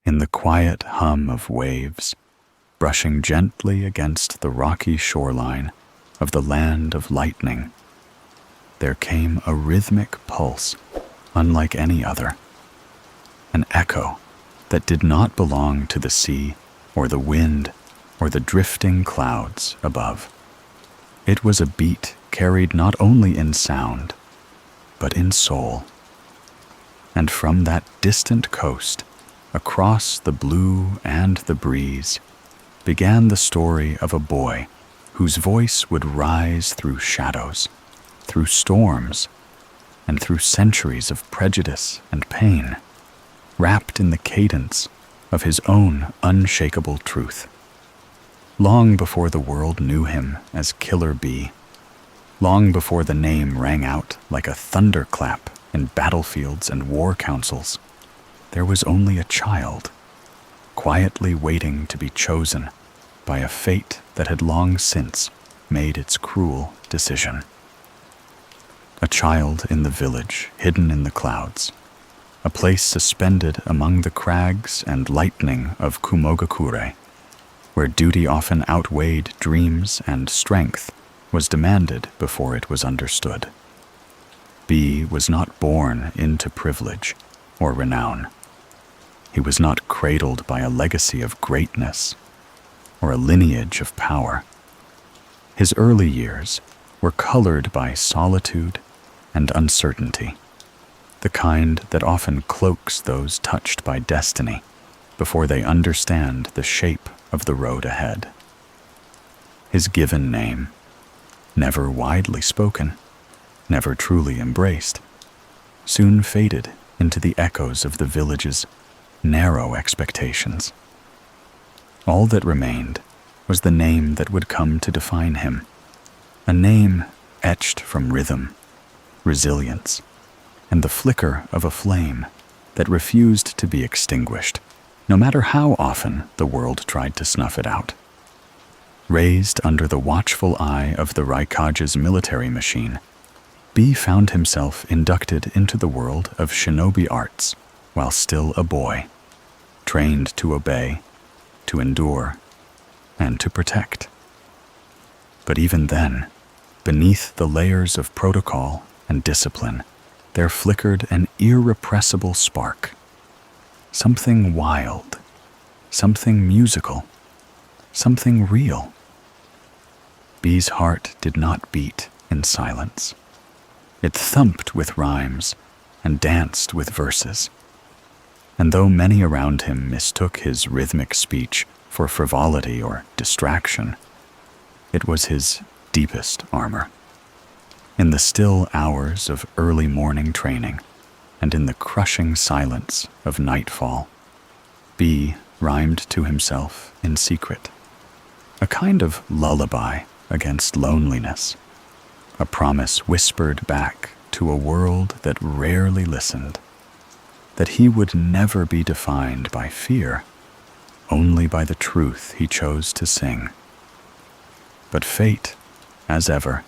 In the quiet hum of waves, brushing gently against the rocky shoreline of the land of lightning, there came a rhythmic pulse unlike any other, an echo that did not belong to the sea or the wind or the drifting clouds above. It was a beat carried not only in sound, but in soul. And from that distant coast, across the blue and the breeze, began the story of a boy whose voice would rise through shadows, through storms, and through centuries of prejudice and pain, wrapped in the cadence of his own unshakable truth. Long before the world knew him as Killer Bee, long before the name rang out like a thunderclap in battlefields and war councils, there was only a child, quietly waiting to be chosen by a fate that had long since made its cruel decision. A child in the village hidden in the clouds, a place suspended among the crags and lightning of Kumogakure, where duty often outweighed dreams and strength was demanded before it was understood. B was not born into privilege or renown. He was not cradled by a legacy of greatness or a lineage of power. His early years were colored by solitude and uncertainty, the kind that often cloaks those touched by destiny before they understand the shape of the road ahead. His given name, never widely spoken, never truly embraced, soon faded into the echoes of the village's narrow expectations. All that remained was the name that would come to define him, a name etched from rhythm, resilience, and the flicker of a flame that refused to be extinguished, no matter how often the world tried to snuff it out. Raised under the watchful eye of the Raikage's military machine, B found himself inducted into the world of shinobi arts while still a boy, trained to obey, to endure, and to protect. But even then, beneath the layers of protocol and discipline, there flickered an irrepressible spark. Something wild, something musical, something real. B's heart did not beat in silence. It thumped with rhymes and danced with verses. And though many around him mistook his rhythmic speech for frivolity or distraction, it was his deepest armor. In the still hours of early morning training, and in the crushing silence of nightfall, B rhymed to himself in secret, a kind of lullaby against loneliness, a promise whispered back to a world that rarely listened, that he would never be defined by fear, only by the truth he chose to sing. But fate, as ever,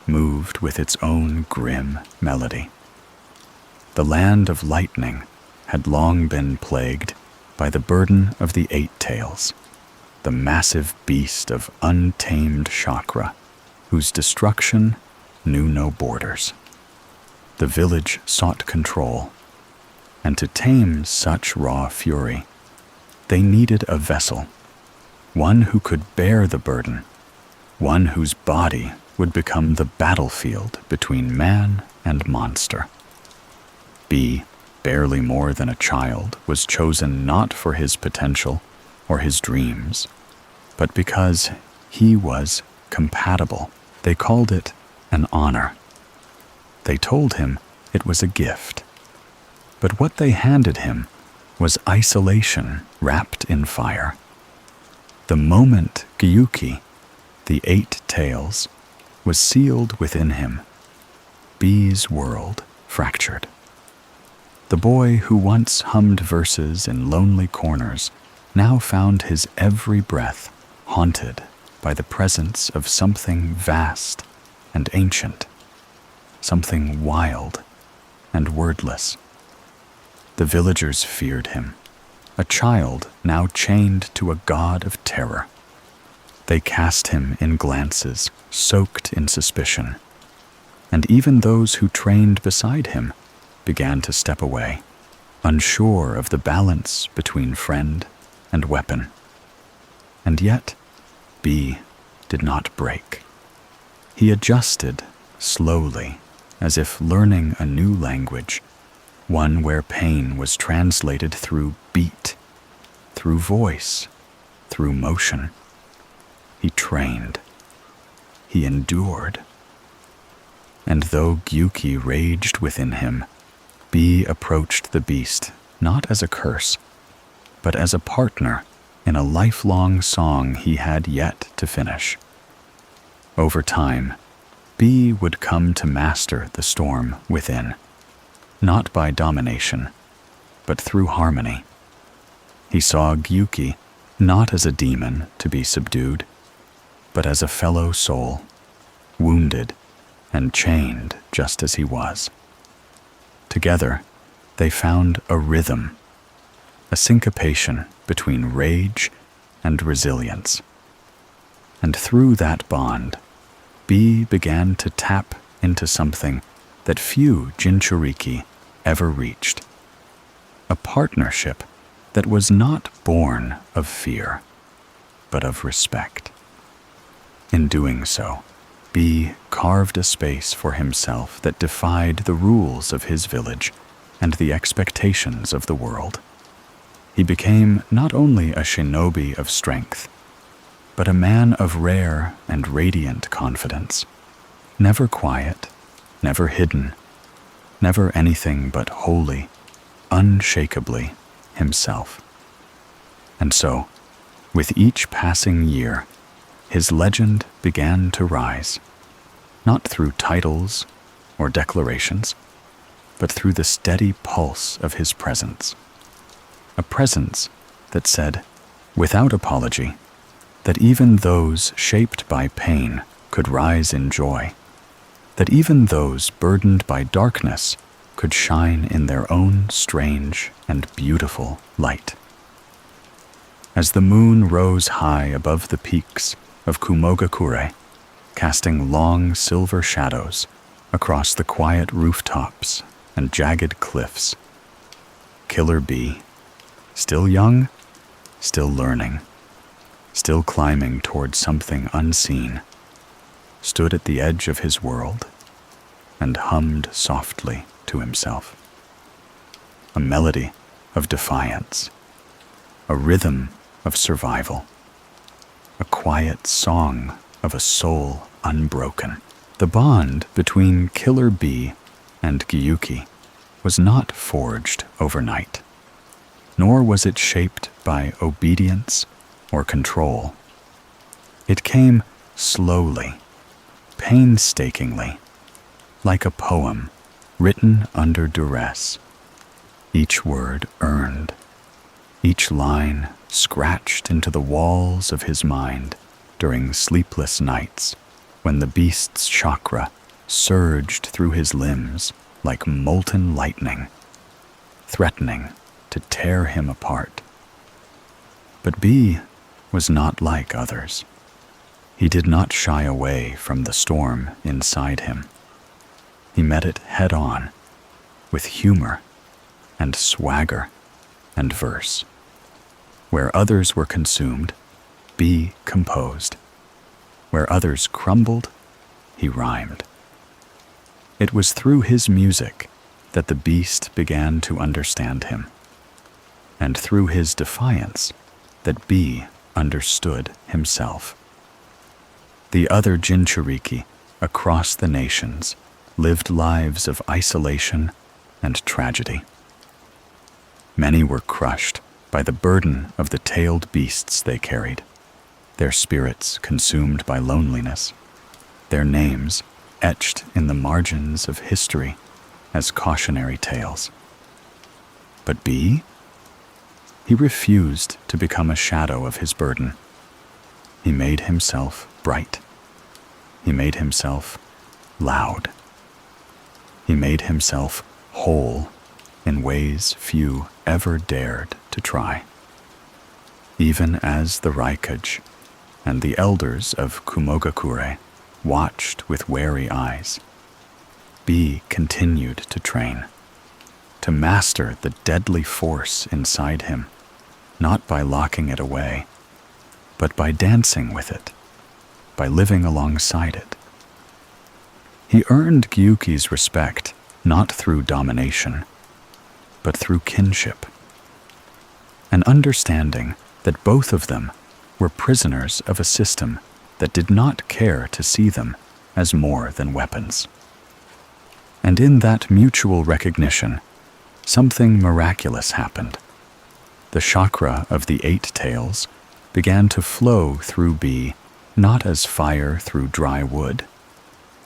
moved with its own grim melody. The land of lightning had long been plagued by the burden of the Eight-Tails, the massive beast of untamed chakra, whose destruction knew no borders. The village sought control, and to tame such raw fury, they needed a vessel, one who could bear the burden, one whose body would become the battlefield between man and monster. B, barely more than a child, was chosen not for his potential or his dreams, but because he was compatible. They called it an honor. They told him it was a gift. But what they handed him was isolation wrapped in fire. The moment Gyūki, the Eight-Tails, was sealed within him, B's world fractured. The boy who once hummed verses in lonely corners now found his every breath haunted by the presence of something vast and ancient, something wild and wordless. The villagers feared him, a child now chained to a god of terror. They cast him in glances soaked in suspicion, and even those who trained beside him began to step away, unsure of the balance between friend and weapon. And yet, B did not break. He adjusted slowly, as if learning a new language, one where pain was translated through beat, through voice, through motion. He trained. He endured. And though Gyūki raged within him, B approached the beast not as a curse, but as a partner in a lifelong song he had yet to finish. Over time, B would come to master the storm within, not by domination, but through harmony. He saw Gyūki not as a demon to be subdued, but as a fellow soul, wounded and chained just as he was. Together, they found a rhythm, a syncopation between rage and resilience. And through that bond, B began to tap into something that few Jinchūriki ever reached, a partnership that was not born of fear, but of respect. In doing so, B carved a space for himself that defied the rules of his village and the expectations of the world. He became not only a shinobi of strength, but a man of rare and radiant confidence, never quiet, never hidden, never anything but wholly, unshakably himself. And so, with each passing year, his legend began to rise, not through titles or declarations, but through the steady pulse of his presence. A presence that said, without apology, that even those shaped by pain could rise in joy, that even those burdened by darkness could shine in their own strange and beautiful light. As the moon rose high above the peaks of Kumogakure, casting long silver shadows across the quiet rooftops and jagged cliffs, Killer B, still young, still learning, still climbing toward something unseen, stood at the edge of his world and hummed softly to himself. A melody of defiance, a rhythm of survival, a quiet song of a soul unbroken. The bond between Killer B and Gyūki was not forged overnight, nor was it shaped by obedience or control. It came slowly, painstakingly, like a poem written under duress, each word earned, each line scratched into the walls of his mind during sleepless nights when the beast's chakra surged through his limbs like molten lightning, threatening to tear him apart. But B was not like others. He did not shy away from the storm inside him. He met it head-on, with humor and swagger and verse. Where others were consumed, B composed. Where others crumbled, he rhymed. It was through his music that the beast began to understand him, and through his defiance that B understood himself. The other Jinchūriki across the nations lived lives of isolation and tragedy. Many were crushed by the burden of the tailed beasts they carried, their spirits consumed by loneliness, their names etched in the margins of history as cautionary tales. But B? He refused to become a shadow of his burden. He made himself bright. He made himself loud. He made himself whole in ways few ever dared to try. even as the Raikage and the elders of Kumogakure watched with wary eyes. B continued to train, to master the deadly force inside him, not by locking it away, but by dancing with it, by living alongside it. He earned Gyūki's respect not through domination, but through kinship, an understanding that both of them were prisoners of a system that did not care to see them as more than weapons. And in that mutual recognition, something miraculous happened. The chakra of the Eight-Tails began to flow through B, not as fire through dry wood,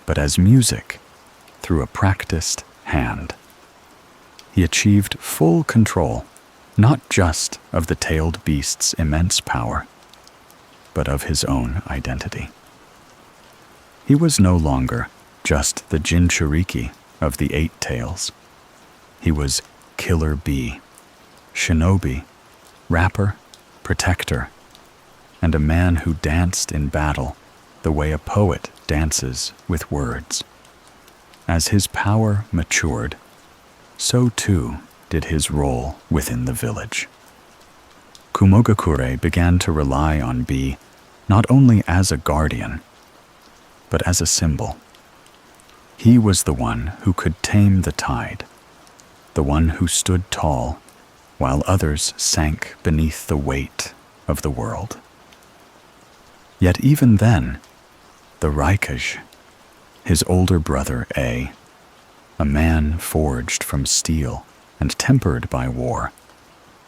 but as music through a practiced hand. He achieved full control, not just of the tailed beast's immense power, but of his own identity. He was no longer just the Jinchūriki of the Eight-Tails. He was Killer B, Shinobi, rapper, protector, and a man who danced in battle the way a poet dances with words. As his power matured, so too did his role within the village. Kumogakure began to rely on B not only as a guardian, but as a symbol. He was the one who could tame the tide, the one who stood tall while others sank beneath the weight of the world. Yet even then, the Raikage, his older brother A man forged from steel and tempered by war,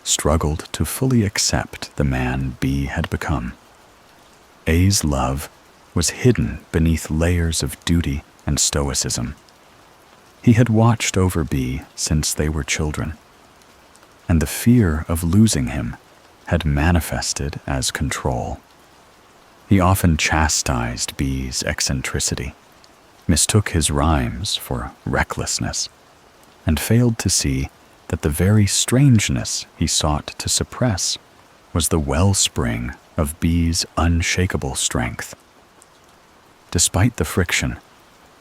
struggled to fully accept the man B had become. A's love was hidden beneath layers of duty and stoicism. He had watched over B since they were children, and the fear of losing him had manifested as control. He often chastised B's eccentricity, mistook his rhymes for recklessness, and failed to see that the very strangeness he sought to suppress was the wellspring of B's unshakable strength. Despite the friction,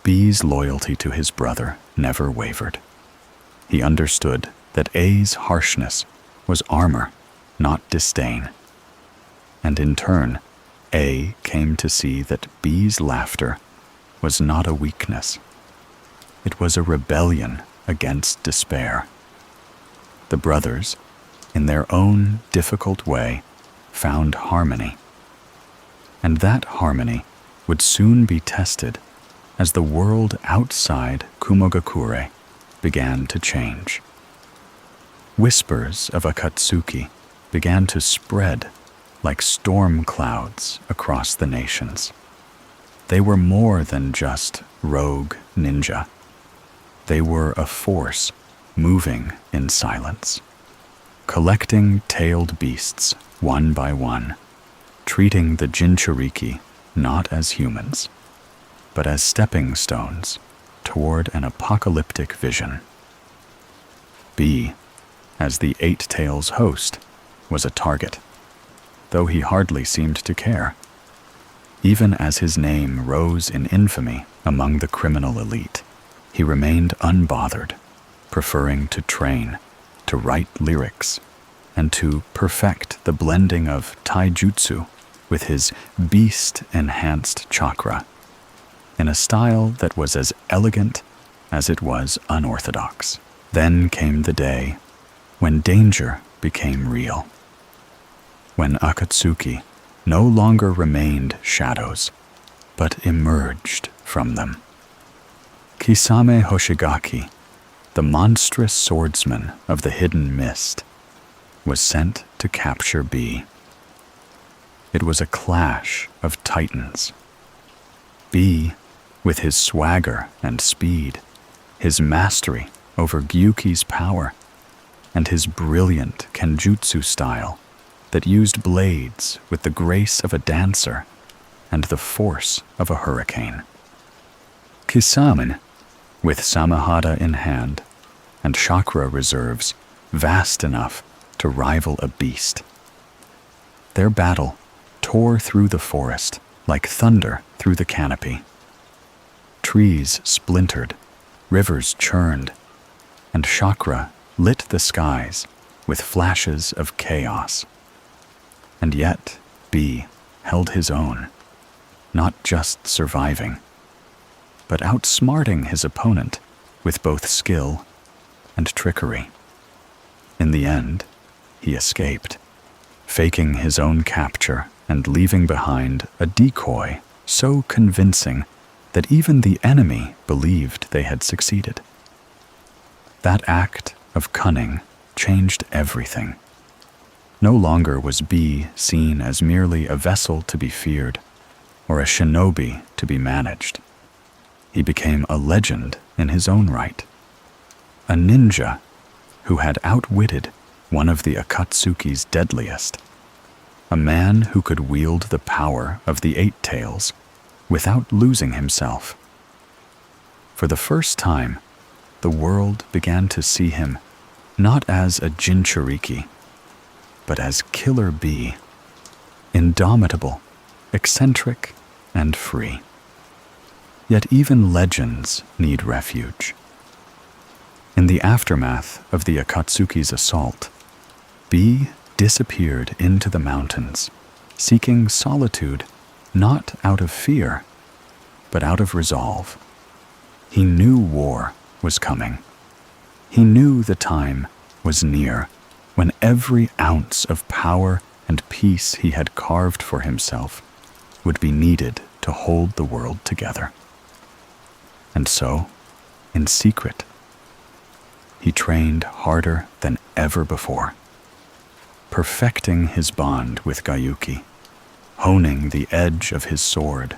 B's loyalty to his brother never wavered. He understood that A's harshness was armor, not disdain. And in turn, A came to see that B's laughter was not a weakness. It was a rebellion against despair. The brothers, in their own difficult way, found harmony. And that harmony would soon be tested as the world outside Kumogakure began to change. Whispers of Akatsuki began to spread like storm clouds across the nations. They were more than just rogue ninja. They were a force moving in silence, collecting tailed beasts one by one, treating the Jinchūriki not as humans, but as stepping stones toward an apocalyptic vision. B, as the Eight-Tails host, was a target, though he hardly seemed to care. Even as his name rose in infamy among the criminal elite, he remained unbothered, preferring to train, to write lyrics, and to perfect the blending of taijutsu with his beast-enhanced chakra, in a style that was as elegant as it was unorthodox. Then came the day when danger became real, when Akatsuki no longer remained shadows, but emerged from them. Kisame Hoshigaki, the monstrous swordsman of the hidden mist, was sent to capture B. It was a clash of titans. B, with his swagger and speed, his mastery over Gyūki's power, and his brilliant kenjutsu style that used blades with the grace of a dancer and the force of a hurricane. Kisame, with samahada in hand and chakra reserves vast enough to rival a beast. Their battle tore through the forest like thunder through the canopy. Trees splintered, rivers churned, and chakra lit the skies with flashes of chaos. And yet, B held his own, not just surviving, but outsmarting his opponent with both skill and trickery. In the end, he escaped, faking his own capture and leaving behind a decoy so convincing that even the enemy believed they had succeeded. That act of cunning changed everything. No longer was B seen as merely a vessel to be feared or a shinobi to be managed. He became a legend in his own right, a ninja who had outwitted one of the Akatsuki's deadliest, a man who could wield the power of the Eight-Tails without losing himself. For the first time, the world began to see him not as a Jinchūriki, but as Killer B, indomitable, eccentric, and free. Yet even legends need refuge. In the aftermath of the Akatsuki's assault, B disappeared into the mountains, seeking solitude not out of fear, but out of resolve. He knew war was coming. He knew the time was near when every ounce of power and peace he had carved for himself would be needed to hold the world together. And so, in secret, he trained harder than ever before, perfecting his bond with Gyūki, honing the edge of his sword,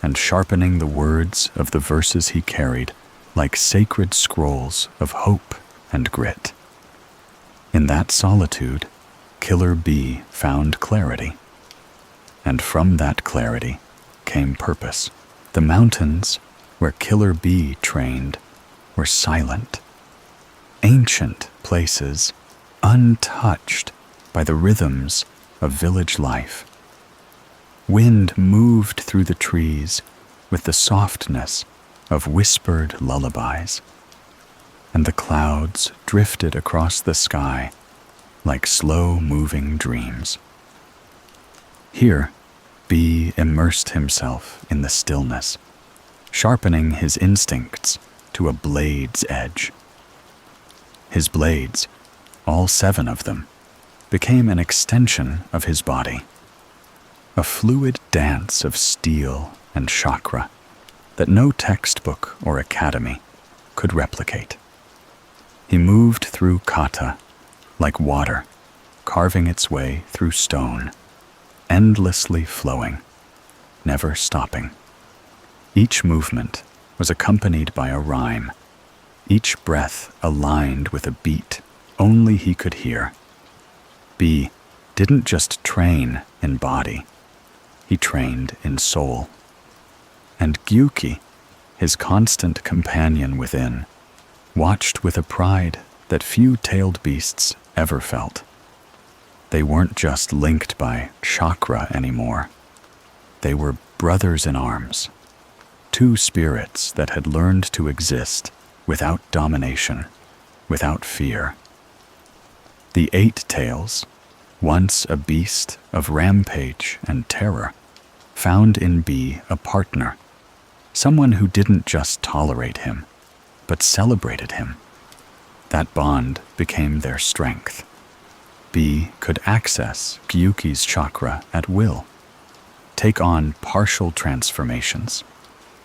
and sharpening the words of the verses he carried like sacred scrolls of hope and grit. In that solitude, Killer B found clarity. And from that clarity came purpose. The mountains where Killer B trained were silent, ancient places untouched by the rhythms of village life. Wind moved through the trees with the softness of whispered lullabies, and the clouds drifted across the sky like slow-moving dreams. Here, B immersed himself in the stillness, sharpening his instincts to a blade's edge. His blades, all 7 of them, became an extension of his body, a fluid dance of steel and chakra that no textbook or academy could replicate. He moved through kata like water, carving its way through stone, endlessly flowing, never stopping. Each movement was accompanied by a rhyme, each breath aligned with a beat only he could hear. B didn't just train in body, he trained in soul. And Gyūki, his constant companion within, watched with a pride that few tailed beasts ever felt. They weren't just linked by chakra anymore. They were brothers in arms, 2 spirits that had learned to exist without domination, without fear. The Eight-Tails, once a beast of rampage and terror, found in B a partner, someone who didn't just tolerate him, but celebrated him. That bond became their strength. B could access Gyūki's chakra at will, take on partial transformations,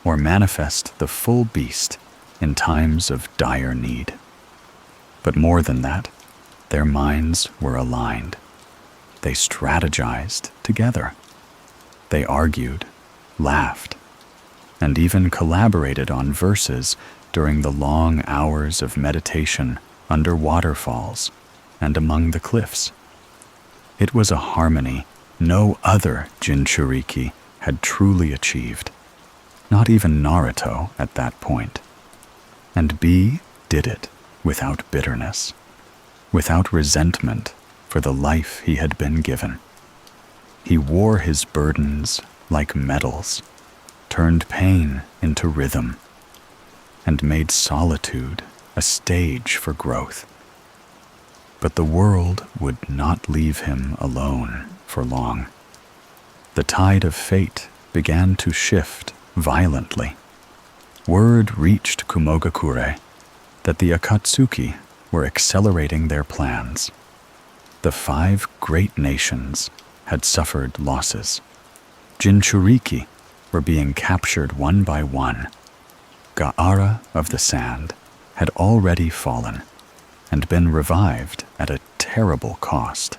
or manifest the full beast in times of dire need. But more than that, their minds were aligned. They strategized together. They argued, laughed, and even collaborated on verses during the long hours of meditation under waterfalls and among the cliffs. It was a harmony no other Jinchūriki had truly achieved, not even Naruto at that point. And B did it without bitterness, without resentment for the life he had been given. He wore his burdens like medals, turned pain into rhythm, and made solitude a stage for growth. But the world would not leave him alone for long. The tide of fate began to shift violently. Word reached Kumogakure that the Akatsuki were accelerating their plans. The 5 great nations had suffered losses. Jinchūriki were being captured one by one. Gaara of the Sand had already fallen and been revived at a terrible cost.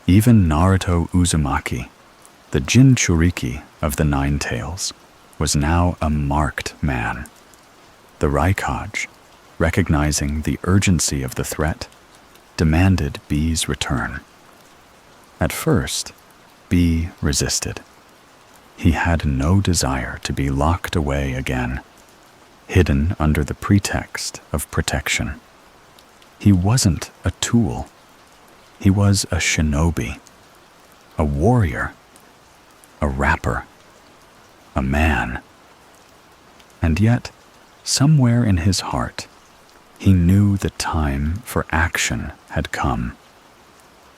Even Naruto Uzumaki, the Jinchūriki of the Nine Tails, was now a marked man. The Raikage, recognizing the urgency of the threat, demanded B's return. At first, B resisted. He had no desire to be locked away again, hidden under the pretext of protection. He wasn't a tool. He was a shinobi, a warrior, a rapper, a man. And yet, somewhere in his heart, he knew the time for action had come.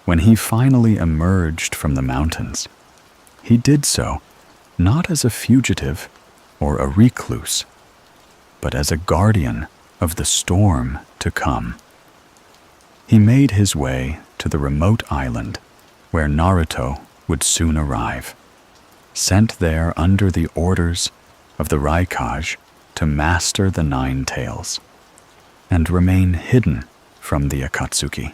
When he finally emerged from the mountains, he did so not as a fugitive or a recluse, but as a guardian of the storm to come. He made his way to the remote island where Naruto would soon arrive, sent there under the orders of the Raikage to master the Nine Tails and remain hidden from the Akatsuki.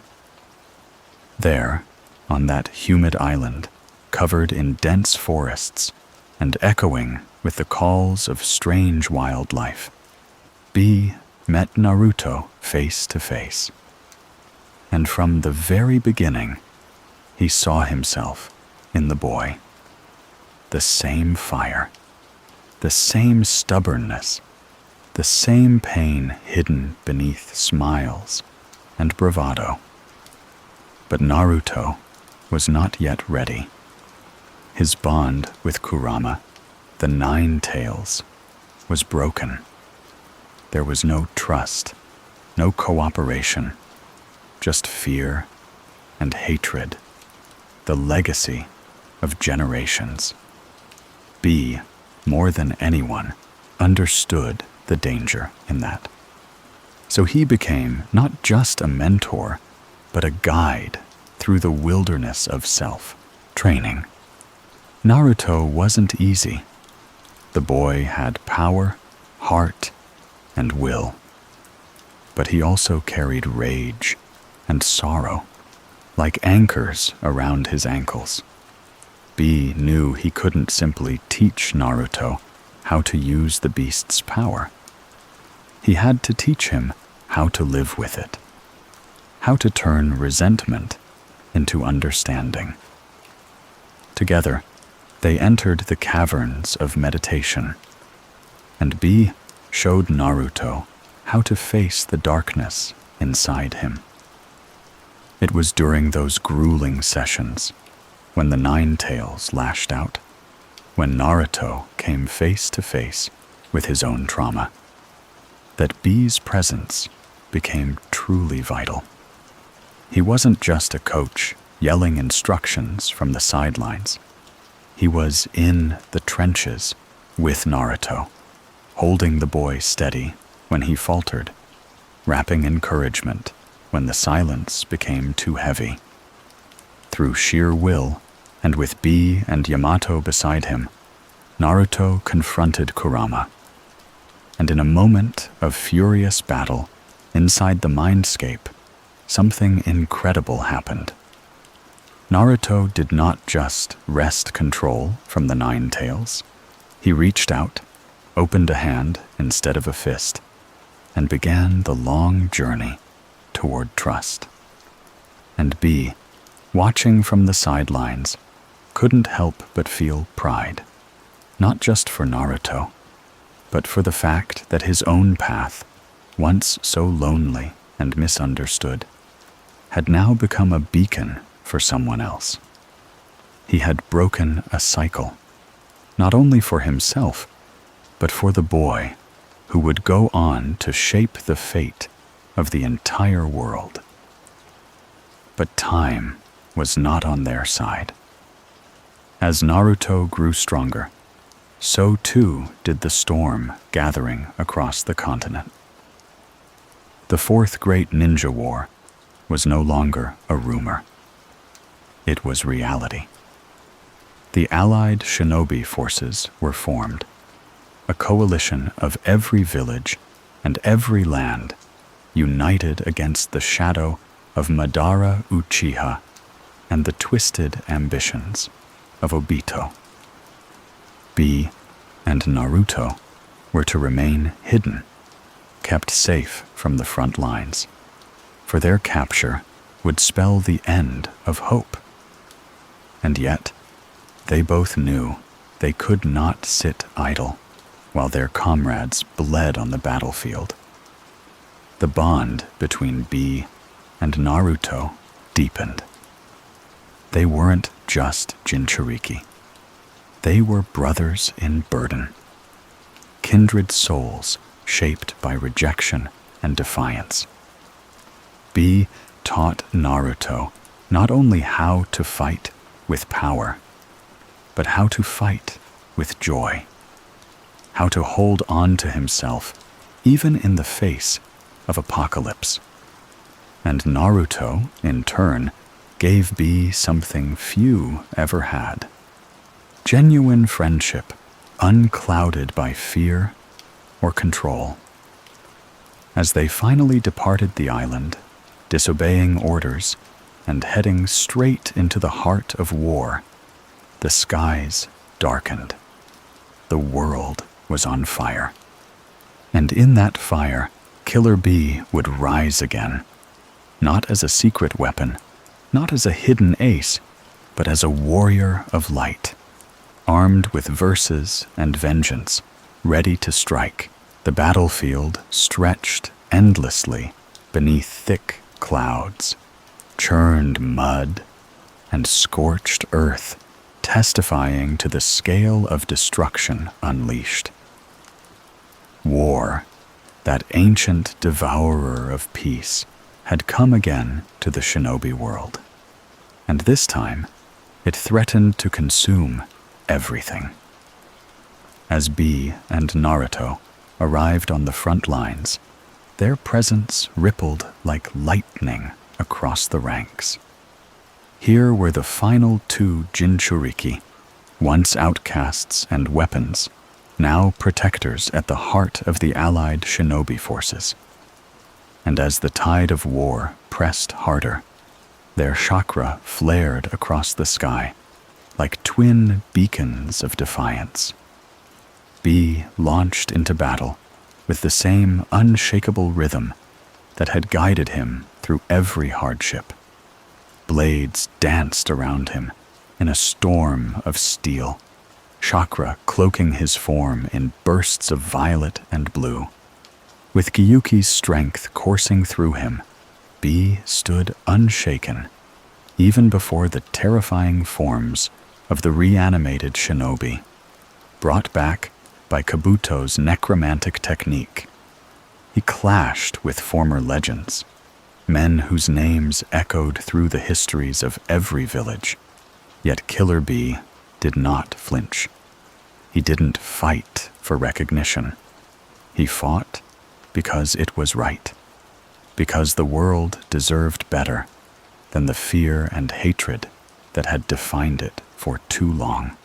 There, on that humid island, covered in dense forests and echoing with the calls of strange wildlife, B met Naruto face to face. And from the very beginning, he saw himself in the boy. The same fire, the same stubbornness, the same pain hidden beneath smiles and bravado. But Naruto was not yet ready. His bond with Kurama, the Nine Tails, was broken. There was no trust, no cooperation, just fear and hatred, the legacy of generations. B, more than anyone, understood the danger in that. So he became not just a mentor, but a guide through the wilderness of self-training. Naruto wasn't easy. The boy had power, heart, and will. But he also carried rage and sorrow, like anchors around his ankles. B knew he couldn't simply teach Naruto how to use the beast's power. He had to teach him how to live with it, how to turn resentment into understanding. Together, they entered the caverns of meditation, and B showed Naruto how to face the darkness inside him. It was during those grueling sessions, when the Nine Tails lashed out, when Naruto came face to face with his own trauma, that B's presence became truly vital. He wasn't just a coach yelling instructions from the sidelines. He was in the trenches with Naruto, holding the boy steady when he faltered, rapping encouragement when the silence became too heavy. Through sheer will, and with B and Yamato beside him, Naruto confronted Kurama. And in a moment of furious battle, inside the mindscape, something incredible happened. Naruto did not just wrest control from the Nine Tails. He reached out, opened a hand instead of a fist, and began the long journey toward trust. And B, watching from the sidelines, couldn't help but feel pride, not just for Naruto, but for the fact that his own path, once so lonely and misunderstood, had now become a beacon for someone else. He had broken a cycle, not only for himself, but for the boy who would go on to shape the fate of the entire world. But time was not on their side. As Naruto grew stronger, so too did the storm gathering across the continent. The Fourth Great Ninja War was no longer a rumor. It was reality. The allied shinobi forces were formed, a coalition of every village and every land united against the shadow of Madara Uchiha and the twisted ambitions of Obito. Bee and Naruto were to remain hidden, kept safe from the front lines, for their capture would spell the end of hope. And yet, they both knew they could not sit idle while their comrades bled on the battlefield. The bond between Bee and Naruto deepened. They weren't just Jinchūriki. They were brothers in burden, kindred souls shaped by rejection and defiance. Bee taught Naruto not only how to fight with power, but how to fight with joy, how to hold on to himself even in the face of apocalypse. And Naruto, in turn, gave Bee something few ever had: genuine friendship, unclouded by fear or control. As they finally departed the island, disobeying orders and heading straight into the heart of war, the skies darkened. The world was on fire. And in that fire, Killer Bee would rise again, not as a secret weapon, not as a hidden ace, but as a warrior of light, armed with verses and vengeance, ready to strike. The battlefield stretched endlessly beneath thick clouds, churned mud, and scorched earth, testifying to the scale of destruction unleashed. War, that ancient devourer of peace, had come again to the shinobi world, and this time it threatened to consume everything. As Bee and Naruto arrived on the front lines, their presence rippled like lightning across the ranks. Here were the final two Jinchūriki, once outcasts and weapons, now protectors at the heart of the allied shinobi forces. And as the tide of war pressed harder, their chakra flared across the sky like twin beacons of defiance. Bee launched into battle with the same unshakable rhythm that had guided him through every hardship. Blades danced around him in a storm of steel, chakra cloaking his form in bursts of violet and blue. With Gyūki's strength coursing through him, Bee stood unshaken, even before the terrifying forms of the reanimated shinobi, brought back by Kabuto's necromantic technique. He clashed with former legends, men whose names echoed through the histories of every village. Yet Killer Bee did not flinch. He didn't fight for recognition. He fought because it was right, because the world deserved better than the fear and hatred that had defined it for too long.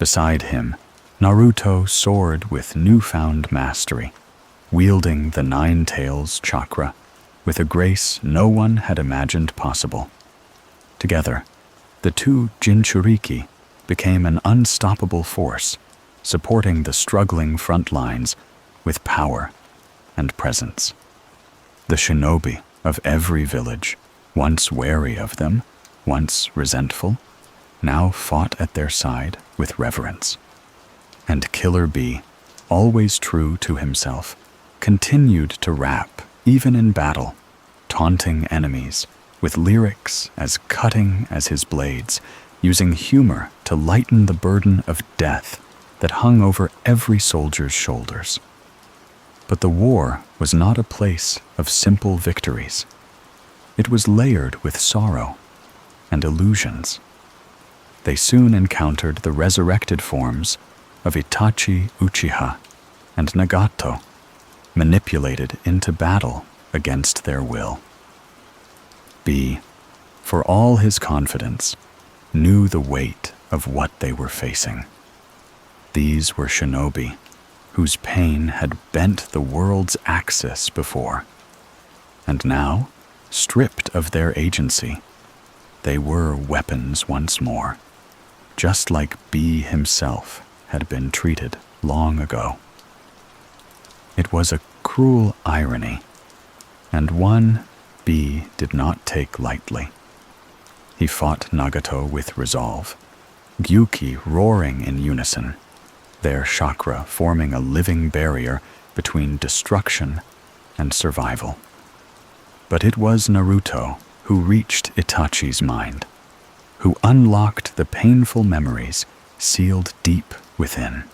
Beside him, Naruto soared with newfound mastery, wielding the Nine-Tails chakra with a grace no one had imagined possible. Together, the two Jinchūriki became an unstoppable force, supporting the struggling front lines with power and presence. The shinobi of every village, once wary of them, once resentful, now fought at their side with reverence. And Killer Bee, always true to himself, continued to rap even in battle, taunting enemies with lyrics as cutting as his blades, using humor to lighten the burden of death that hung over every soldier's shoulders. But the war was not a place of simple victories. It was layered with sorrow and illusions. They soon encountered the resurrected forms of Itachi Uchiha and Nagato, manipulated into battle against their will. B, for all his confidence, knew the weight of what they were facing. These were shinobi, whose pain had bent the world's axis before. And now, stripped of their agency, they were weapons once more, just like B himself had been treated long ago. It was a cruel irony, and one B did not take lightly. He fought Nagato with resolve, Gyūki roaring in unison, their chakra forming a living barrier between destruction and survival. But it was Naruto who reached Itachi's mind, who unlocked the painful memories sealed deep within.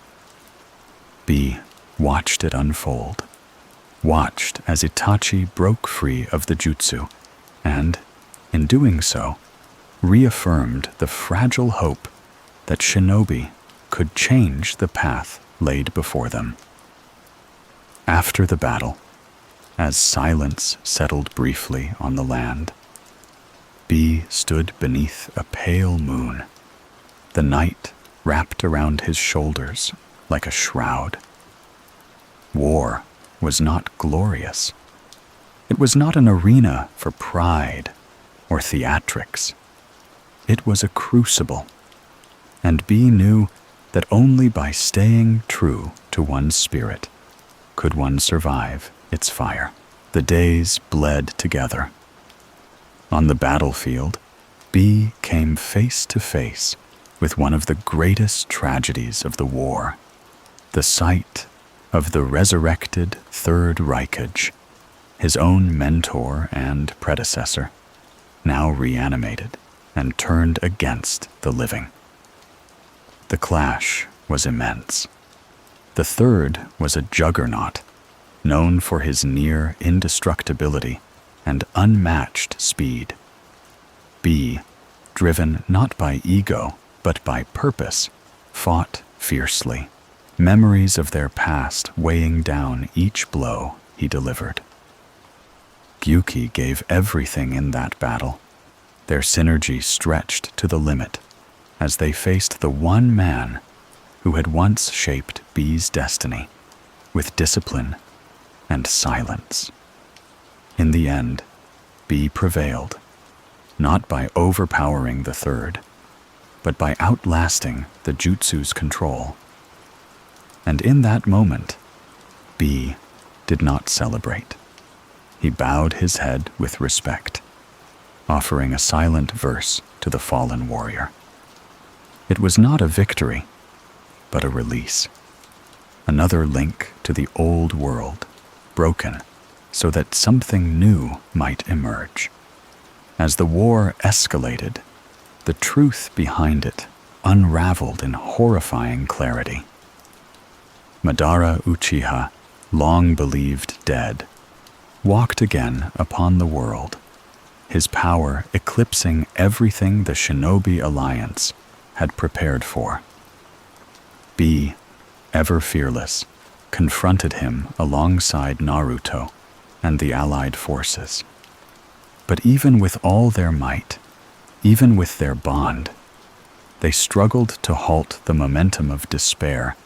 B watched it unfold, watched as Itachi broke free of the jutsu, and, in doing so, reaffirmed the fragile hope that shinobi could change the path laid before them. After the battle, as silence settled briefly on the land, B stood beneath a pale moon, the night wrapped around his shoulders like a shroud. War was not glorious. It was not an arena for pride or theatrics. It was a crucible, and B knew that only by staying true to one's spirit could one survive its fire. The days bled together. On the battlefield, B came face to face with one of the greatest tragedies of the war, the sight of the resurrected Third Raikage, his own mentor and predecessor, now reanimated and turned against the living. The clash was immense. The third was a juggernaut, known for his near indestructibility and unmatched speed. B, driven not by ego but by purpose, fought fiercely, memories of their past weighing down each blow he delivered. Gyūki gave everything in that battle. Their synergy stretched to the limit as they faced the one man who had once shaped B's destiny with discipline and silence. In the end, B prevailed, not by overpowering the third, but by outlasting the jutsu's control. And in that moment, B did not celebrate. He bowed his head with respect, offering a silent verse to the fallen warrior. It was not a victory, but a release. Another link to the old world, broken so that something new might emerge. As the war escalated, the truth behind it unraveled in horrifying clarity. Madara Uchiha, long believed dead, walked again upon the world, his power eclipsing everything the Shinobi Alliance had prepared for. B, ever fearless, confronted him alongside Naruto and the allied forces. But even with all their might, even with their bond, they struggled to halt the momentum of despair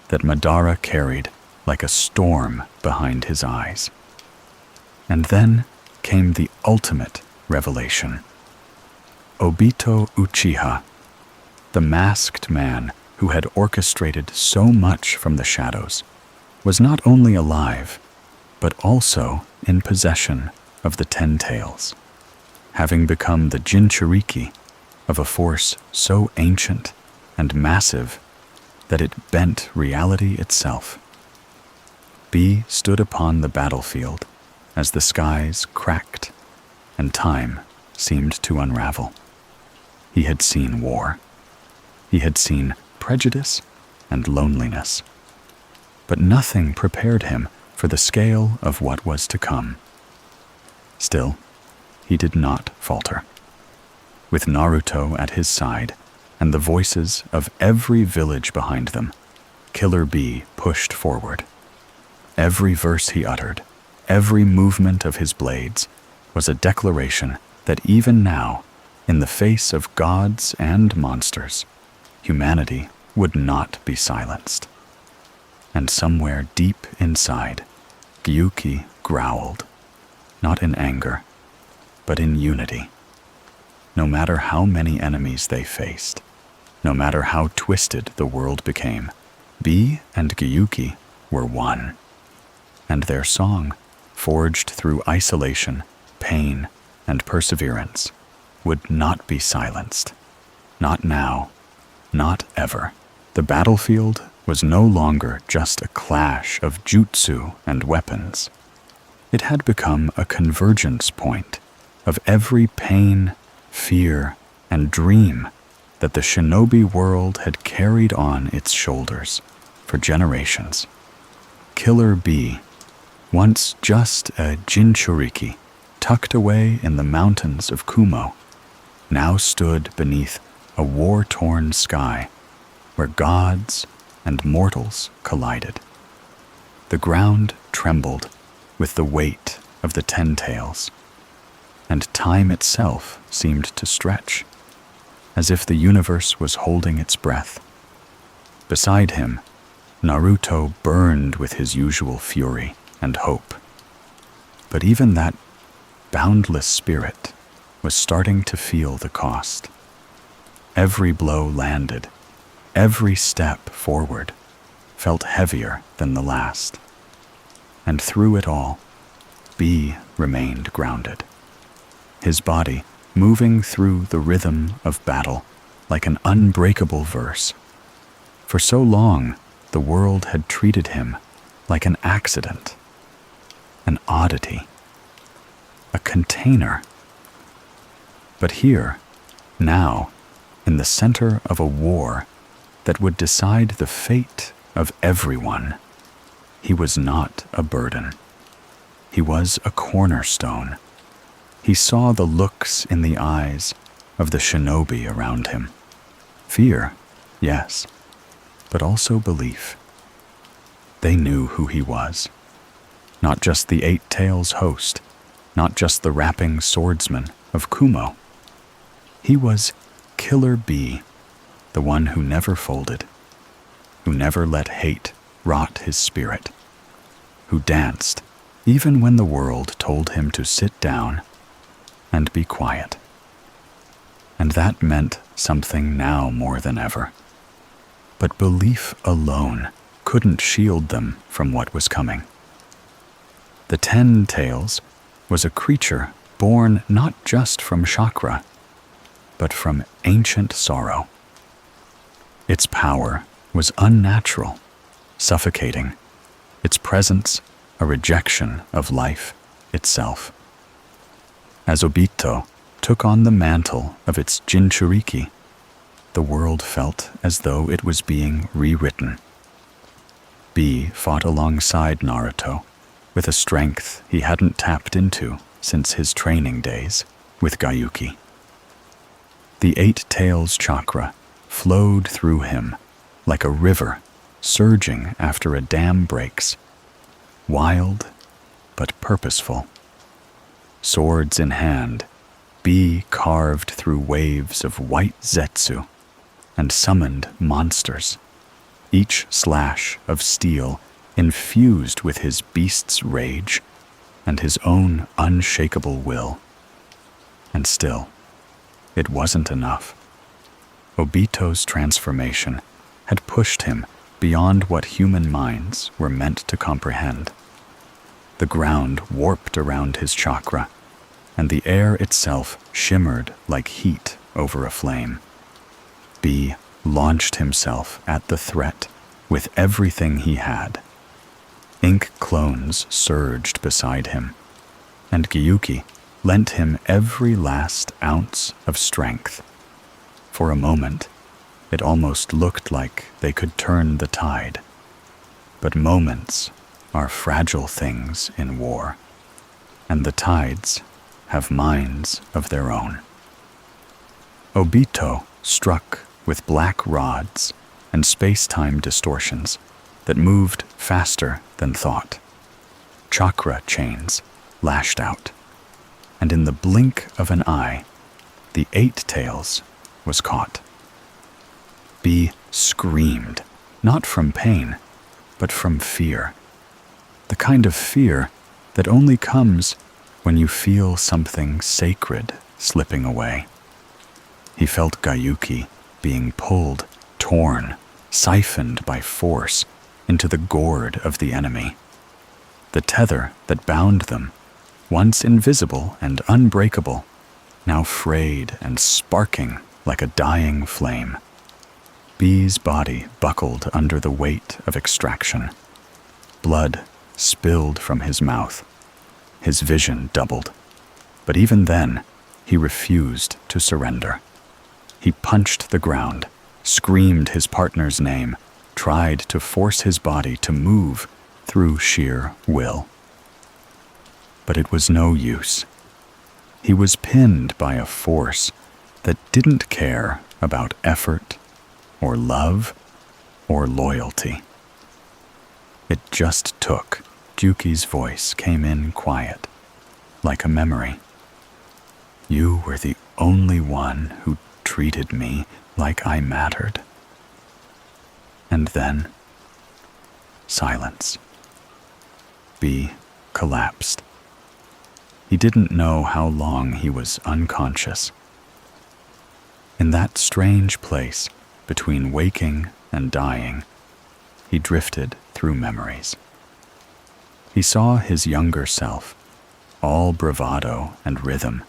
that Madara carried like a storm behind his eyes. And then came the ultimate revelation. Obito Uchiha, the masked man who had orchestrated so much from the shadows, was not only alive, but also in possession of the 10 tails, having become the Jinchūriki of a force so ancient and massive that it bent reality itself. B stood upon the battlefield as the skies cracked and time seemed to unravel. He had seen war. He had seen prejudice and loneliness. But nothing prepared him for the scale of what was to come. Still, he did not falter. With Naruto at his side and the voices of every village behind them, Killer Bee pushed forward. Every verse he uttered, every movement of his blades, was a declaration that even now, in the face of gods and monsters, humanity would not be silenced. And somewhere deep inside, Gyūki growled, not in anger, but in unity. No matter how many enemies they faced, no matter how twisted the world became, Bee and Gyūki were one. And their song, forged through isolation, pain, and perseverance, would not be silenced. Not now, not ever. The battlefield was no longer just a clash of jutsu and weapons. It had become a convergence point of every pain, fear, and dream that the shinobi world had carried on its shoulders for generations. Killer Bee, once just a Jinchūriki tucked away in the mountains of Kumo, now stood beneath a war-torn sky where gods and mortals collided. The ground trembled with the weight of the 10 tails, and time itself seemed to stretch, as if the universe was holding its breath. Beside him, Naruto burned with his usual fury and hope. But even that boundless spirit was starting to feel the cost. Every blow landed, every step forward felt heavier than the last. And through it all, Bee remained grounded, his body moving through the rhythm of battle like an unbreakable verse. For so long, the world had treated him like an accident, an oddity, a container. But here, now, in the center of a war that would decide the fate of everyone, he was not a burden. He was a cornerstone. He saw the looks in the eyes of the shinobi around him. Fear, yes, but also belief. They knew who he was. Not just the Eight-Tails host, not just the rapping swordsman of Kumo. He was Killer Bee, the one who never folded, who never let hate rot his spirit, who danced even when the world told him to sit down and be quiet. And that meant something now more than ever. But belief alone couldn't shield them from what was coming. The 10 tails was a creature born not just from chakra, but from ancient sorrow. Its power was unnatural, suffocating, its presence a rejection of life itself. As Obito took on the mantle of its Jinchūriki, the world felt as though it was being rewritten. Bee fought alongside Naruto with a strength he hadn't tapped into since his training days with Gyūki. The Eight-Tails chakra flowed through him like a river surging after a dam breaks, wild but purposeful. Swords in hand, Bee carved through waves of white zetsu and summoned monsters, each slash of steel infused with his beast's rage and his own unshakable will. And still, it wasn't enough. Obito's transformation had pushed him beyond what human minds were meant to comprehend. The ground warped around his chakra, and the air itself shimmered like heat over a flame. Bee launched himself at the threat with everything he had. Ink clones surged beside him, and Gyūki lent him every last ounce of strength. For a moment, it almost looked like they could turn the tide. But moments are fragile things in war, and the tides have minds of their own. Obito struck with black rods and space-time distortions that moved faster than thought. Chakra chains lashed out, and in the blink of an eye, the Eight-Tails was caught. B screamed, not from pain, but from fear. The kind of fear that only comes when you feel something sacred slipping away. He felt Gyūki being pulled, torn, siphoned by force into the gourd of the enemy. The tether that bound them, once invisible and unbreakable, now frayed and sparking like a dying flame. B's body buckled under the weight of extraction. Blood spilled from his mouth. His vision doubled. But even then, he refused to surrender. He punched the ground, screamed his partner's name, tried to force his body to move through sheer will. But it was no use. He was pinned by a force that didn't care about effort or love or loyalty. It just took. Gyūki's voice came in quiet, like a memory. You were the only one who treated me like I mattered. And then, silence. B collapsed. He didn't know how long he was unconscious. In that strange place between waking and dying, he drifted through memories. He saw his younger self, all bravado and rhythm,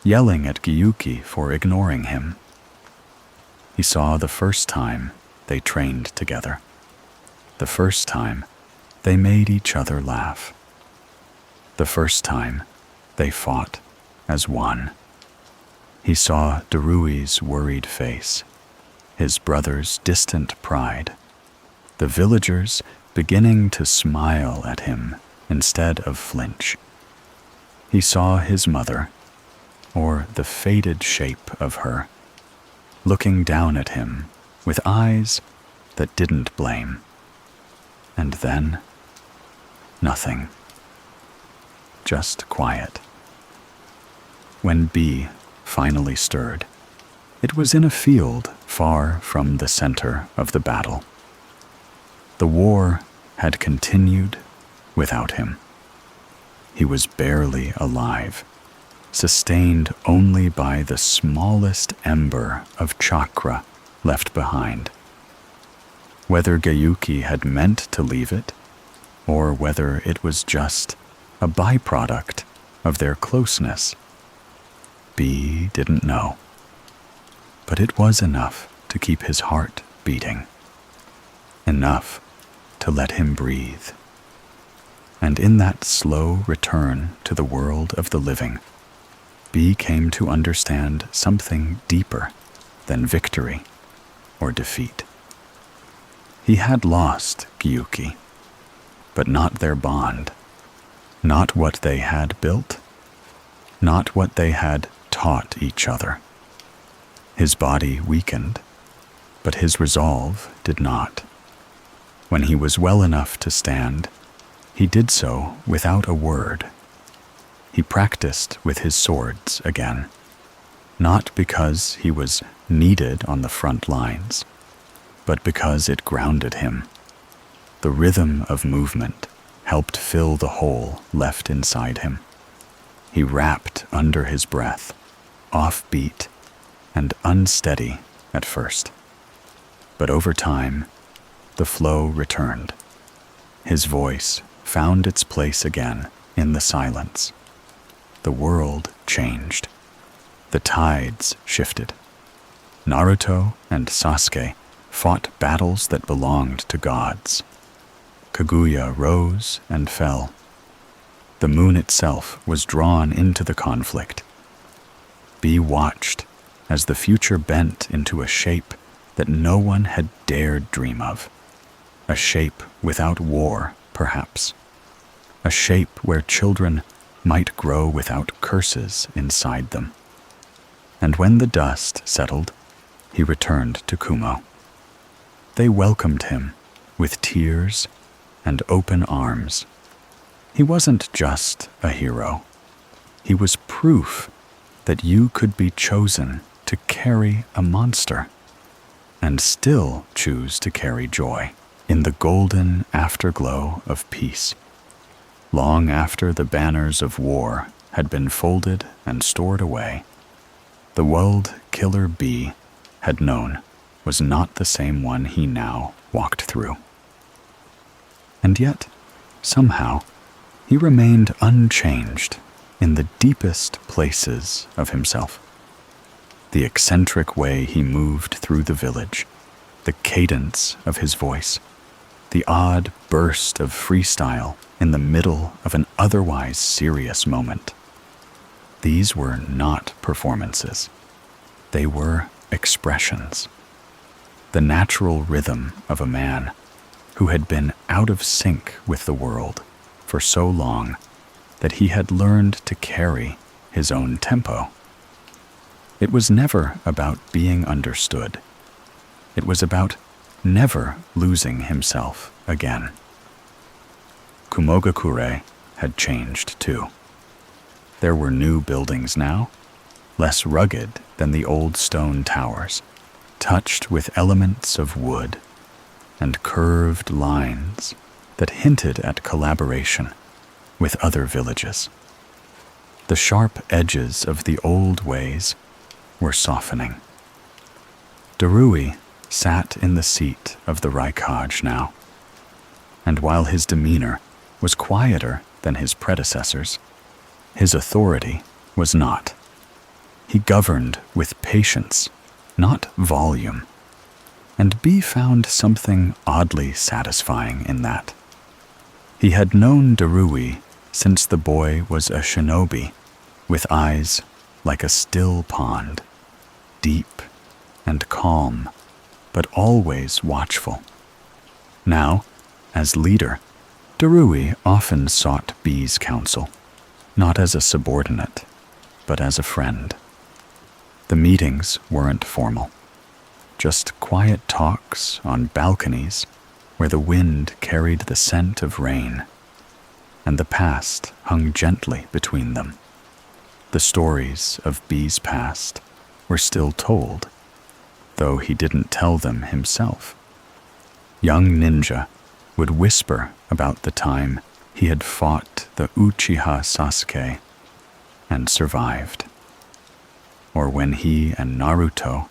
yelling at Gyūki for ignoring him. He saw the first time they trained together, the first time they made each other laugh, the first time they fought as one. He saw Darui's worried face, his brother's distant pride, the villagers beginning to smile at him instead of flinch. He saw his mother, or the faded shape of her, looking down at him with eyes that didn't blame. And then, nothing. Just quiet. When B finally stirred, it was in a field far from the center of the battle. The war had continued without him. He was barely alive, sustained only by the smallest ember of chakra left behind. Whether Gyūki had meant to leave it, or whether it was just a byproduct of their closeness, B didn't know. But it was enough to keep his heart beating. Enough to let him breathe. And in that slow return to the world of the living, B came to understand something deeper than victory or defeat. He had lost Gyūki, but not their bond, not what they had built, not what they had taught each other. His body weakened, but his resolve did not. When he was well enough to stand, he did so without a word. He practiced with his swords again, not because he was needed on the front lines, but because it grounded him. The rhythm of movement helped fill the hole left inside him. He rapped under his breath, offbeat and unsteady at first. But over time, the flow returned. His voice found its place again in the silence. The world changed. The tides shifted. Naruto and Sasuke fought battles that belonged to gods. Kaguya rose and fell. The moon itself was drawn into the conflict. Bee watched as the future bent into a shape that no one had dared dream of. A shape without war, perhaps. A shape where children might grow without curses inside them. And when the dust settled, he returned to Kumo. They welcomed him with tears and open arms. He wasn't just a hero. He was proof that you could be chosen to carry a monster and still choose to carry joy in the golden afterglow of peace. Long after the banners of war had been folded and stored away, the world killer bee had known was not the same one he now walked through. And yet, somehow, he remained unchanged in the deepest places of himself. The eccentric way he moved through the village, the cadence of his voice, the odd burst of freestyle in the middle of an otherwise serious moment. These were not performances. They were expressions. The natural rhythm of a man who had been out of sync with the world for so long that he had learned to carry his own tempo. It was never about being understood. It was about never losing himself again. Kumogakure had changed too. There were new buildings now, less rugged than the old stone towers, touched with elements of wood and curved lines that hinted at collaboration with other villages. The sharp edges of the old ways were softening. Darui sat in the seat of the Raikage now, and while his demeanor was quieter than his predecessors, his authority was not. He governed with patience, not volume, and Bee found something oddly satisfying in that. He had known Darui since the boy was a shinobi, with eyes like a still pond, deep and calm, but always watchful. Now, as leader, Darui often sought Bee's counsel, not as a subordinate, but as a friend. The meetings weren't formal, just quiet talks on balconies where the wind carried the scent of rain, and the past hung gently between them. The stories of Bee's past were still told, though he didn't tell them himself. Young ninja would whisper about the time he had fought the Uchiha Sasuke and survived, or when he and Naruto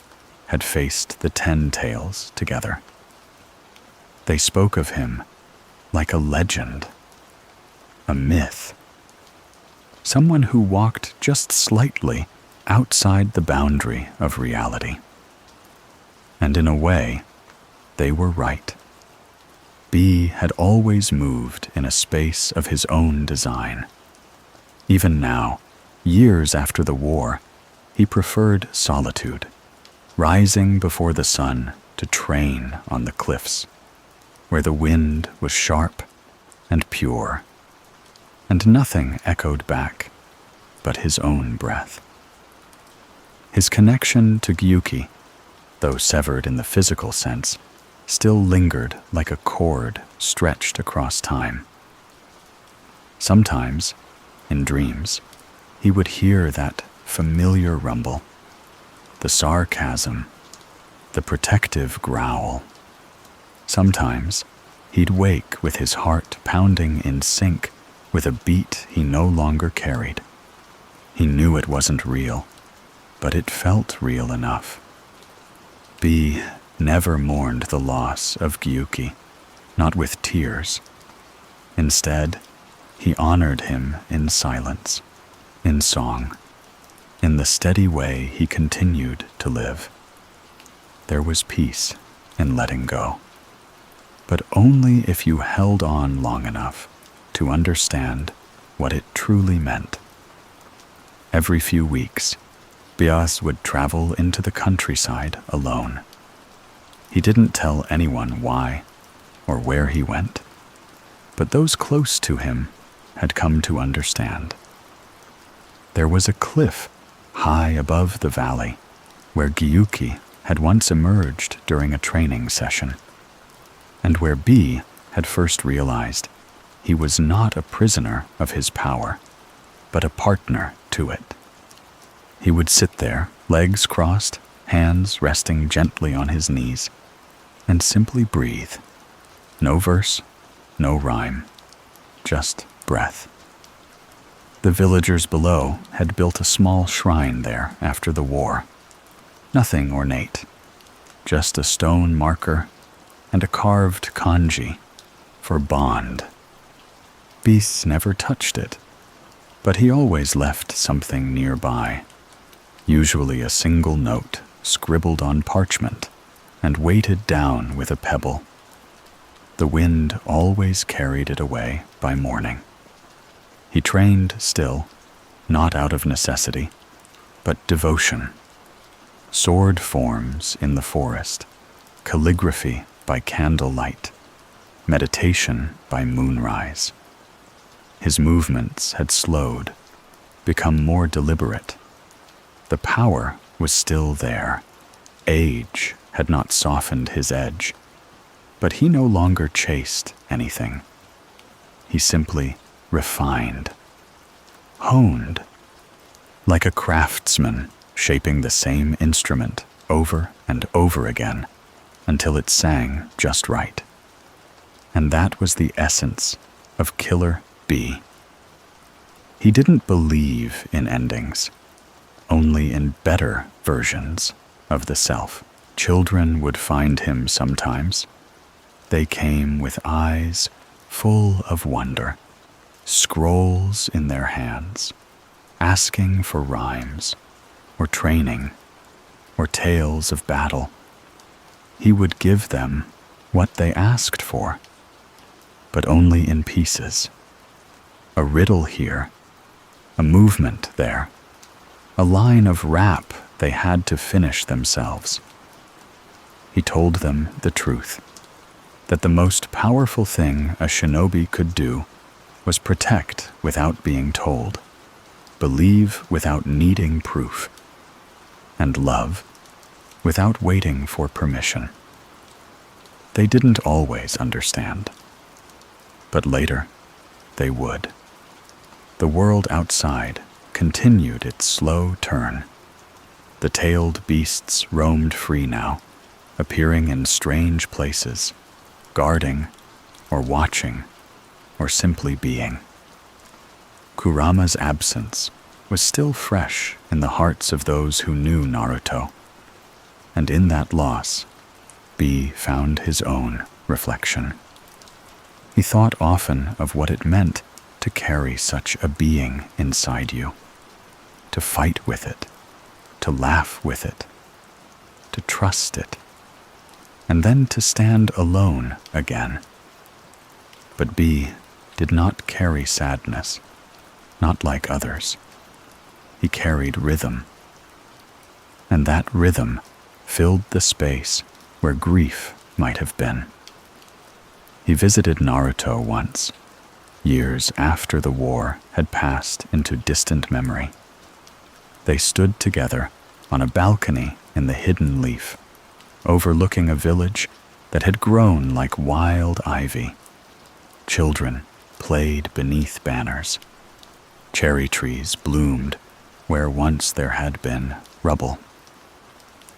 had faced the 10 Tails together. They spoke of him like a legend, a myth, someone who walked just slightly outside the boundary of reality. And in a way, they were right. Bee had always moved in a space of his own design. Even now, years after the war, he preferred solitude, rising before the sun to train on the cliffs, where the wind was sharp and pure, and nothing echoed back but his own breath. His connection to Gyūki, though severed in the physical sense, still lingered like a cord stretched across time. Sometimes, in dreams, he would hear that familiar rumble, the sarcasm, the protective growl. Sometimes, he'd wake with his heart pounding in sync with a beat he no longer carried. He knew it wasn't real, but it felt real enough. Bee never mourned the loss of Gyūki, not with tears. Instead, he honored him in silence, in song, in the steady way he continued to live. There was peace in letting go, but only if you held on long enough to understand what it truly meant. Every few weeks, Bias would travel into the countryside alone. He didn't tell anyone why or where he went, but those close to him had come to understand. There was a cliff high above the valley where Gyūki had once emerged during a training session, and where B had first realized he was not a prisoner of his power, but a partner to it. He would sit there, legs crossed, hands resting gently on his knees, and simply breathe. No verse, no rhyme, just breath. The villagers below had built a small shrine there after the war. Nothing ornate, just a stone marker and a carved kanji for bond. Bis never touched it, but he always left something nearby, usually a single note scribbled on parchment and weighted down with a pebble. The wind always carried it away by morning. He trained still, not out of necessity, but devotion. Sword forms in the forest, calligraphy by candlelight, meditation by moonrise. His movements had slowed, become more deliberate. The power was still there. Age had not softened his edge, but he no longer chased anything. He simply refined, honed, like a craftsman shaping the same instrument over and over again until it sang just right. And that was the essence of Killer B. He didn't believe in endings, only in better versions of the self. Children would find him sometimes. They came with eyes full of wonder, scrolls in their hands, asking for rhymes, or training, or tales of battle. He would give them what they asked for, but only in pieces. A riddle here, a movement there, a line of rap they had to finish themselves. He told them the truth, that the most powerful thing a shinobi could do was protect without being told, believe without needing proof, and love without waiting for permission. They didn't always understand, but later they would. The world outside continued its slow turn. The tailed beasts roamed free now, appearing in strange places, guarding or watching or simply being. Kurama's absence was still fresh in the hearts of those who knew Naruto, and in that loss, B found his own reflection. He thought often of what it meant to carry such a being inside you, to fight with it, to laugh with it, to trust it, and then to stand alone again. But B did not carry sadness, not like others. He carried rhythm, and that rhythm filled the space where grief might have been. He visited Naruto once, years after the war had passed into distant memory. They stood together on a balcony in the hidden leaf, overlooking a village that had grown like wild ivy. Children played beneath banners. Cherry trees bloomed where once there had been rubble.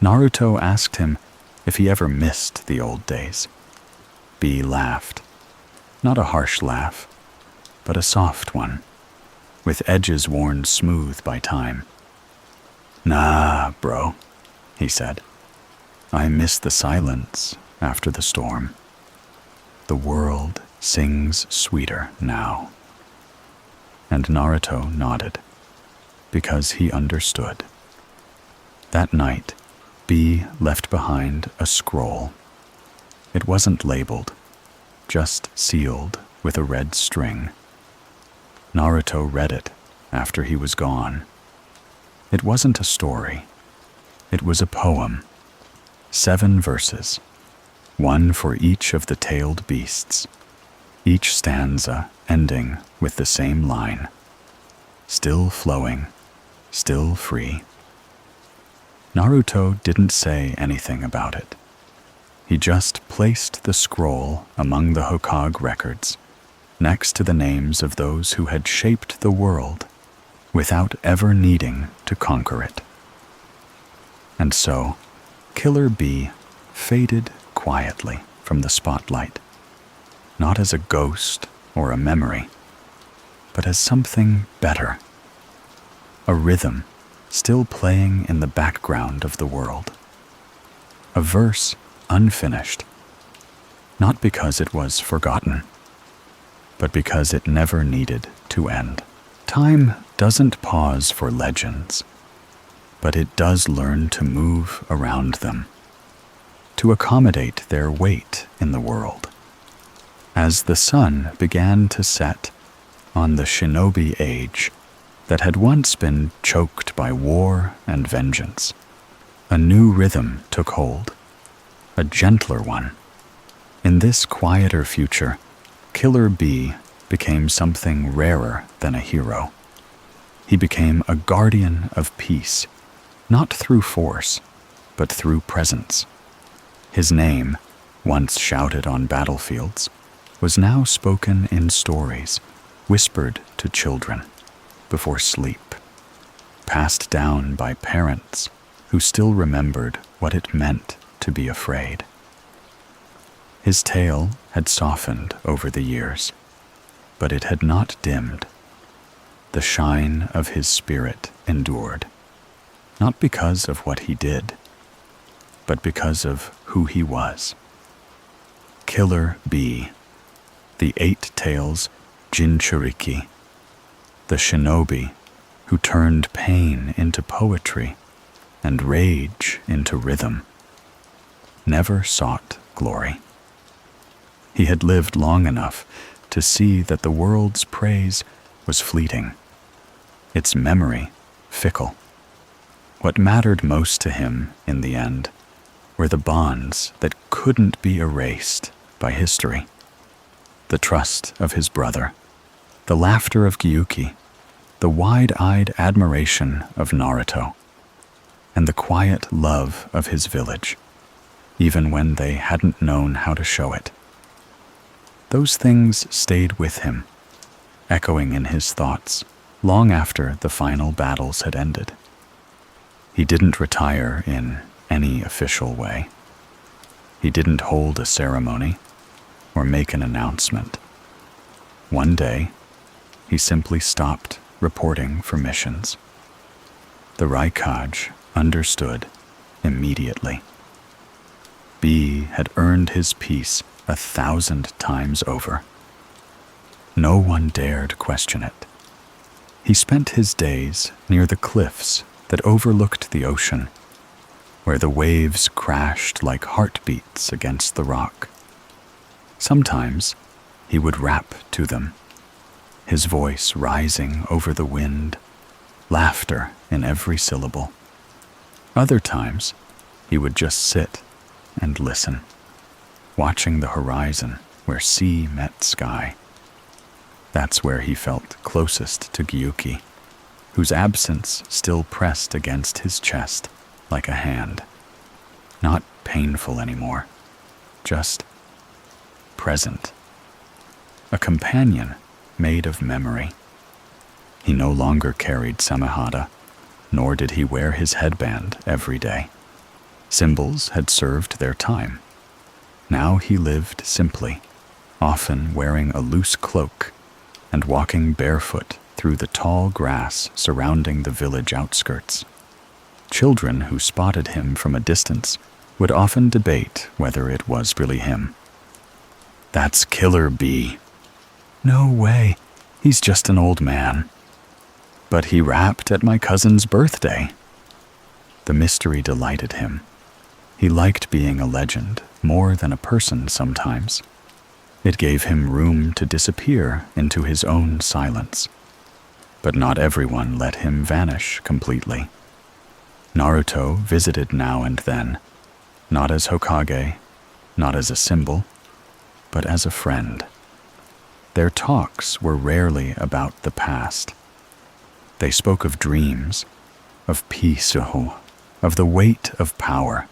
Naruto asked him if he ever missed the old days. B laughed, not a harsh laugh, but a soft one, with edges worn smooth by time. "Nah, bro," he said. "I miss the silence after the storm. The world sings sweeter now." And Naruto nodded, because he understood. That night, B left behind a scroll. It wasn't labeled, just sealed with a red string. Naruto read it after he was gone. It wasn't a story. It was a poem. 7 verses, one for each of the tailed beasts, each stanza ending with the same line, still flowing, still free. Naruto didn't say anything about it. He just placed the scroll among the Hokage records, next to the names of those who had shaped the world without ever needing to conquer it. And so, Killer Bee faded quietly from the spotlight, not as a ghost or a memory, but as something better, a rhythm still playing in the background of the world, a verse unfinished, not because it was forgotten, but because it never needed to end. Time doesn't pause for legends, but it does learn to move around them, to accommodate their weight in the world. As the sun began to set on the shinobi age that had once been choked by war and vengeance, a new rhythm took hold, a gentler one. In this quieter future, Killer Bee became something rarer than a hero. He became a guardian of peace, not through force, but through presence. His name, once shouted on battlefields, was now spoken in stories, whispered to children before sleep, passed down by parents who still remembered what it meant to be afraid. His tale had softened over the years, but it had not dimmed. The shine of his spirit endured, not because of what he did, but because of who he was. Killer Bee, the Eight-Tails Jinchūriki, the shinobi who turned pain into poetry and rage into rhythm, never sought glory. He had lived long enough to see that the world's praise was fleeting, its memory fickle. What mattered most to him in the end were the bonds that couldn't be erased by history. The trust of his brother, the laughter of Gyūki, the wide-eyed admiration of Naruto, and the quiet love of his village, even when they hadn't known how to show it. Those things stayed with him, echoing in his thoughts long after the final battles had ended. He didn't retire in any official way. He didn't hold a ceremony or make an announcement. One day, he simply stopped reporting for missions. The Raikage understood immediately. B had earned his peace 1,000 times over. No one dared question it. He spent his days near the cliffs that overlooked the ocean, where the waves crashed like heartbeats against the rock. Sometimes he would rap to them, his voice rising over the wind, laughter in every syllable. Other times, he would just sit and listen, watching the horizon where sea met sky. That's where he felt closest to Gyūki, whose absence still pressed against his chest like a hand. Not painful anymore, just present. A companion made of memory. He no longer carried samehada, nor did he wear his headband every day. Symbols had served their time. Now he lived simply, often wearing a loose cloak and walking barefoot through the tall grass surrounding the village outskirts. Children who spotted him from a distance would often debate whether it was really him. "That's Killer Bee." "No way, he's just an old man." "But he rapped at my cousin's birthday." The mystery delighted him. He liked being a legend more than a person sometimes. It gave him room to disappear into his own silence, But not everyone let him vanish completely. Naruto visited now and then, not as Hokage, not as a symbol, but as a friend. Their talks were rarely about the past. They spoke of dreams, of peace, of the weight of power,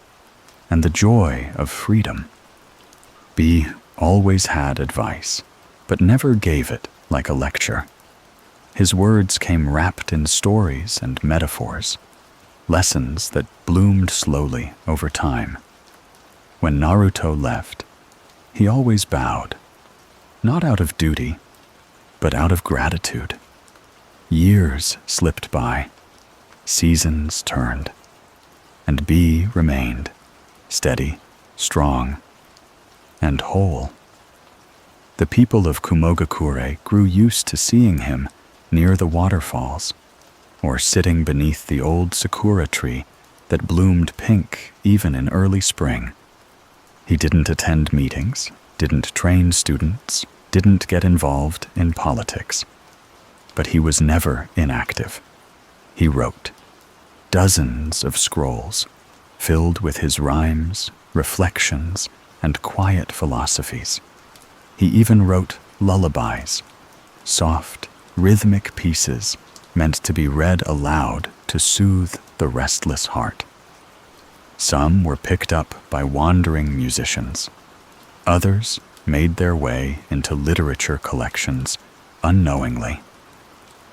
and the joy of freedom. B always had advice, but never gave it like a lecture. His words came wrapped in stories and metaphors, lessons that bloomed slowly over time. When Naruto left, he always bowed, not out of duty, but out of gratitude. Years slipped by, seasons turned, and B remained steady, strong, and whole. The people of Kumogakure grew used to seeing him near the waterfalls, or sitting beneath the old sakura tree that bloomed pink even in early spring. He didn't attend meetings, didn't train students, didn't get involved in politics. But he was never inactive. He wrote dozens of scrolls filled with his rhymes, reflections, and quiet philosophies. He even wrote lullabies, soft, rhythmic pieces meant to be read aloud to soothe the restless heart. Some were picked up by wandering musicians. Others made their way into literature collections unknowingly.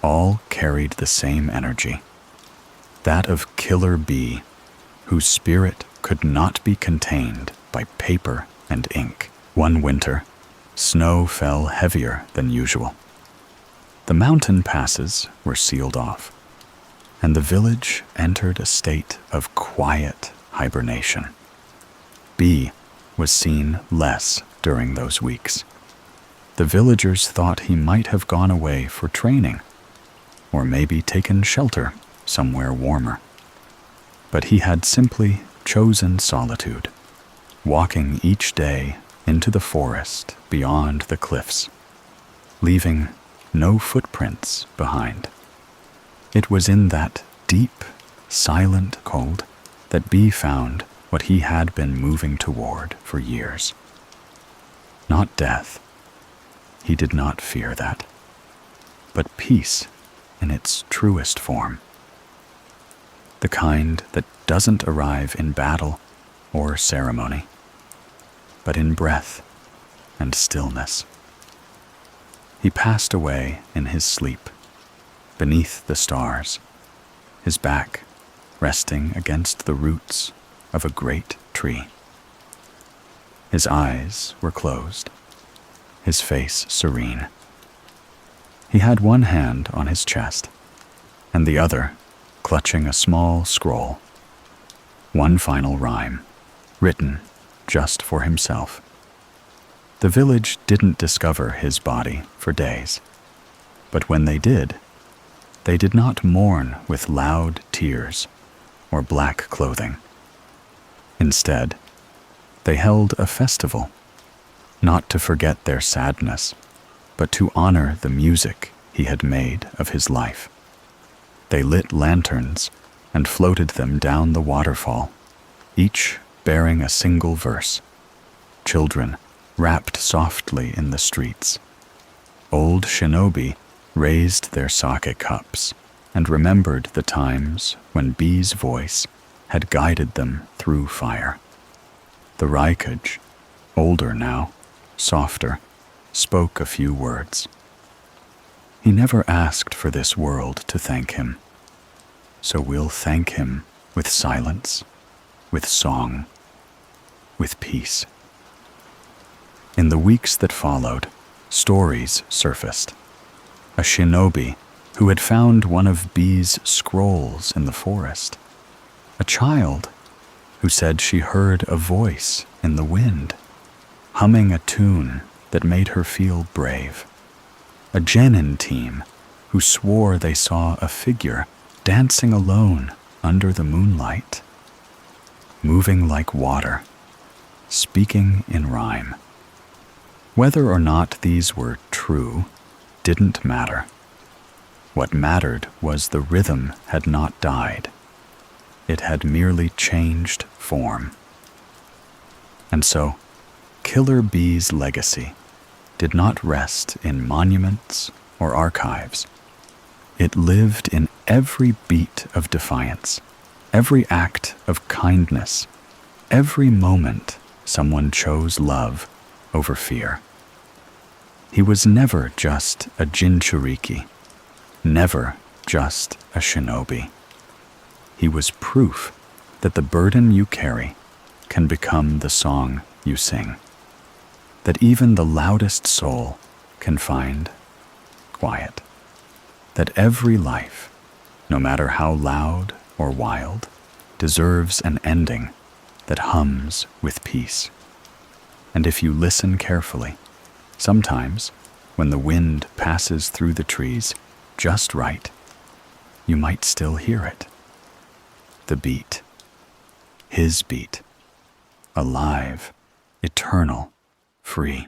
All carried the same energy, that of Killer B, whose spirit could not be contained by paper and ink. One winter, snow fell heavier than usual. The mountain passes were sealed off, and the village entered a state of quiet hibernation. B was seen less during those weeks. The villagers thought he might have gone away for training, or maybe taken shelter somewhere warmer. But he had simply chosen solitude, walking each day into the forest beyond the cliffs, leaving no footprints behind. It was in that deep, silent cold that B found what he had been moving toward for years. Not death. He did not fear that, but peace in its truest form. The kind that doesn't arrive in battle or ceremony, but in breath and stillness. He passed away in his sleep, beneath the stars, his back resting against the roots of a great tree. His eyes were closed, his face serene. He had one hand on his chest, and the other clutching a small scroll. One final rhyme, written just for himself. The village didn't discover his body for days, but when they did not mourn with loud tears or black clothing. Instead, they held a festival, not to forget their sadness, but to honor the music he had made of his life. They lit lanterns and floated them down the waterfall, each bearing a single verse. Children rapped softly in the streets. Old Shinobi raised their sake cups and remembered the times when B's voice had guided them through fire. The Raikage, older now, softer, spoke a few words. He never asked for this world to thank him, so we'll thank him with silence, with song, with peace. In the weeks that followed, stories surfaced. A shinobi who had found one of B's scrolls in the forest. A child who said she heard a voice in the wind, humming a tune that made her feel brave. A genin team who swore they saw a figure dancing alone under the moonlight, moving like water, speaking in rhyme. Whether or not these were true didn't matter. What mattered was the rhythm had not died. It had merely changed form. And so, Killer Bee's legacy did not rest in monuments or archives. It lived in every beat of defiance, every act of kindness, every moment someone chose love over fear. He was never just a Jinchūriki, never just a shinobi. He was proof that the burden you carry can become the song you sing, that even the loudest soul can find quiet, that every life, no matter how loud or wild, deserves an ending that hums with peace. And if you listen carefully, sometimes, when the wind passes through the trees just right, you might still hear it. The beat, his beat, alive, eternal, free.